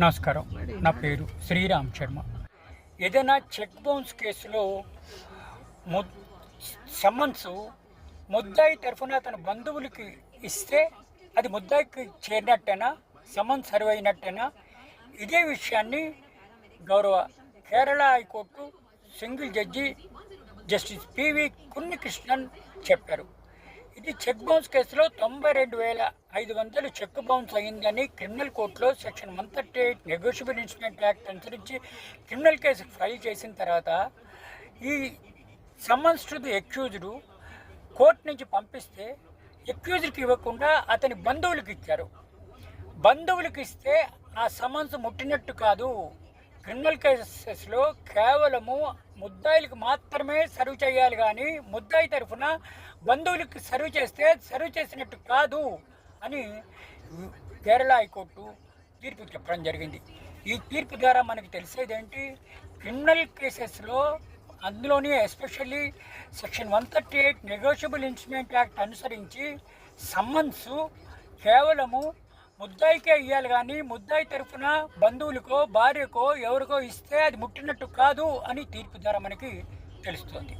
నమస్కారం. నా పేరు శ్రీరామ్ శర్మ. ఏదైనా చెక్ బౌన్స్ కేసులో ము సమన్స్ ముద్దాయి తరఫున తన బంధువులకి ఇస్తే అది ముద్దాయికి చేరినట్టేనా, సమన్స్ సర్వ్ అయినట్టేనా? ఇదే విషయాన్ని గౌరవ Kerala high court single judge justice PV Kunhikrishnan చెప్పారు. ఇది చెక్ బౌన్స్ కేసులో 92,500 చెక్ బౌన్స్ అయిందని క్రిమినల్ కోర్టులో సెక్షన్ 138 నెగోషియబుల్ ఇన్స్ట్రుమెంట్ యాక్ట్ అనుసరించి క్రిమినల్ కేసు ఫైల్ చేసిన తర్వాత ఈ summons to the accused court నుంచి పంపిస్తే అక్యూజ్డ్కి ఇవ్వకుండా అతని బంధువులకు ఇచ్చారు. బంధువులకు ఇస్తే ఆ సమన్స్ ముట్టినట్టు కాదు. క్రిమినల్ కేసెస్లో కేవలము ముద్దాయిలకు మాత్రమే సర్వ్ చేయాలి, కానీ ముద్దాయి తరఫున బంధువులకు సర్వ్ చేస్తే సర్వ్ చేసినట్టు కాదు అని కేరళ హైకోర్టు తీర్పు చెప్పడం జరిగింది. ఈ తీర్పు ద్వారా మనకు తెలిసేదేంటి, క్రిమినల్ కేసెస్లో అందులోని especially section 138 negotiable instrument act అనుసరించి సమ్మన్స్ కేవలము ముద్దాయికే ఇవ్వాలి, కానీ ముద్దాయి తరఫున బంధువులకో భార్యకో ఎవరికో ఇస్తే అది ముట్టినట్టు కాదు అని తీర్పు ద్వారా మనకి తెలుస్తుంది.